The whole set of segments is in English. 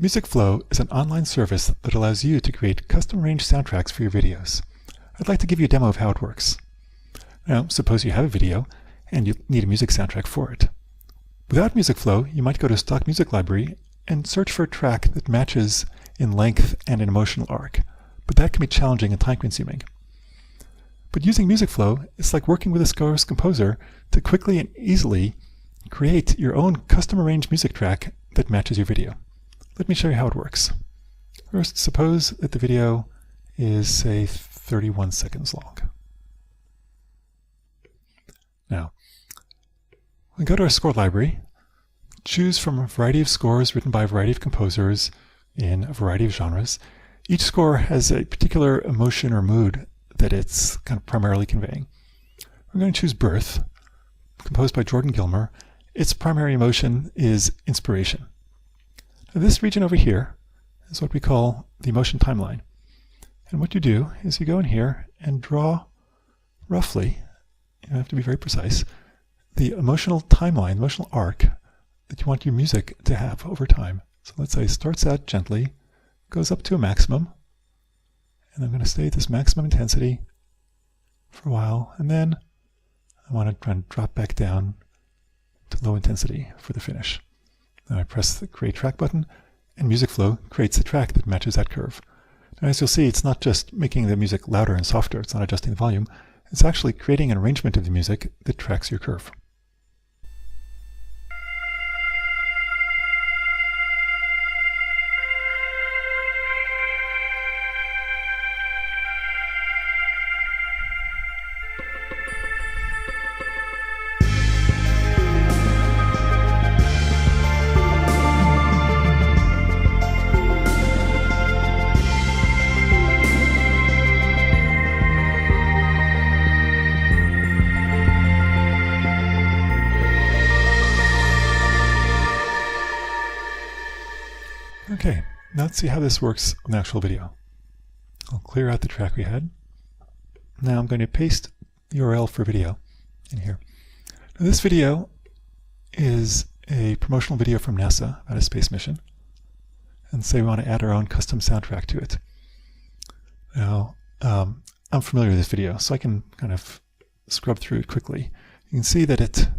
MusicFlow is an online service that allows you to create custom-arranged soundtracks for your videos. I'd like to give you a demo of how it works. Now, suppose you have a video and you need a music soundtrack for it. Without MusicFlow, you might go to stock music library and search for a track that matches in length and an emotional arc, but that can be challenging and time-consuming. But using MusicFlow, it's like working with a score's composer to quickly and easily create your own custom-arranged music track that matches your video. Let me show you how it works. First, suppose that the video is, say, 31 seconds long. Now, we go to our score library, choose from a variety of scores written by a variety of composers in a variety of genres. Each score has a particular emotion or mood that it's kind of primarily conveying. We're going to choose Birth, composed by Jordan Gilmer. Its primary emotion is inspiration. Now, this region over here is what we call the emotion timeline. And what you do is you go in here and draw roughly, you don't have to be very precise, the emotional timeline, emotional arc that you want your music to have over time. So let's say it starts out gently, goes up to a maximum, and I'm going to stay at this maximum intensity for a while, and then I want to try and drop back down to low intensity for the finish. Then I press the Create Track button, and MusicFlow creates a track that matches that curve. Now, as you'll see, it's not just making the music louder and softer, it's not adjusting the volume, it's actually creating an arrangement of the music that tracks your curve. Okay, now let's see how this works on the actual video. I'll clear out the track we had. Now I'm going to paste the URL for video in here. Now this video is a promotional video from NASA about a space mission. And say we want to add our own custom soundtrack to it. Now, I'm familiar with this video, so I can kind of scrub through it quickly. You can see that it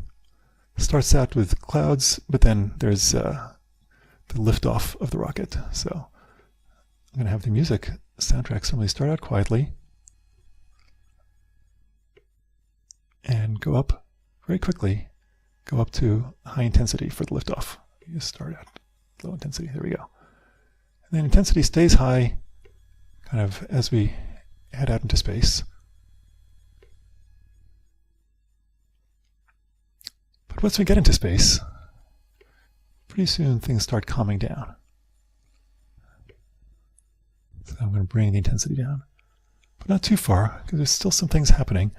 starts out with clouds, but then there's the liftoff of the rocket. So I'm going to have the music soundtrack simply start out quietly and go up very quickly, go up to high intensity for the liftoff. You just start at low intensity. There we go. And then intensity stays high kind of as we head out into space. But once we get into space, pretty soon things start calming down. So I'm going to bring the intensity down, but not too far because there's still some things happening.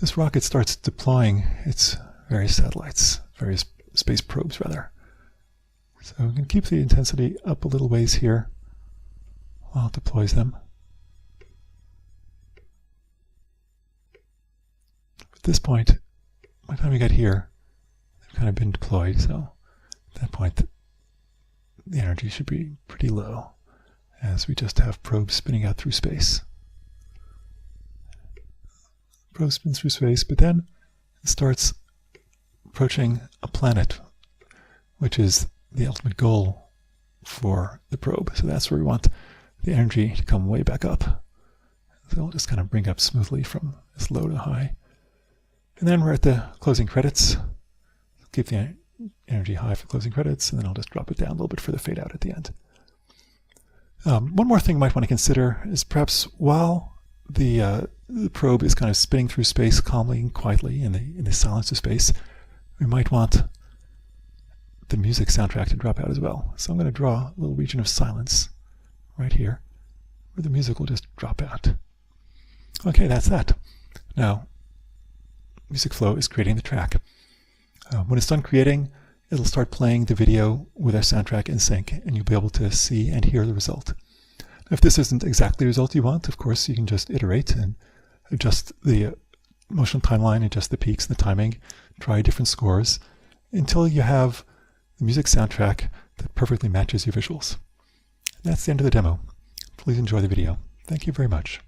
This rocket starts deploying its various satellites, various space probes rather. So we can keep the intensity up a little ways here while it deploys them. At this point, by the time we get here, they've kind of been deployed, so at that point, the energy should be pretty low as we just have probes spinning out through space. Probe spins through space, but then it starts approaching a planet, which is the ultimate goal for the probe. So that's where we want the energy to come way back up. So we'll just kind of bring up smoothly from this low to high. And then we're at the closing credits. Keep the energy high for closing credits, and then I'll just drop it down a little bit for the fade out at the end. One more thing you might want to consider is perhaps while the probe is kind of spinning through space calmly and quietly in the silence of space, we might want the music soundtrack to drop out as well. So I'm going to draw a little region of silence right here where the music will just drop out. Okay, that's that. Now, MusicFlow is creating the track. When it's done creating, it'll start playing the video with our soundtrack in sync, and you'll be able to see and hear the result. If this isn't exactly the result you want, of course, you can just iterate and adjust the emotional timeline, adjust the peaks and the timing, try different scores, until you have the music soundtrack that perfectly matches your visuals. And that's the end of the demo. Please enjoy the video. Thank you very much.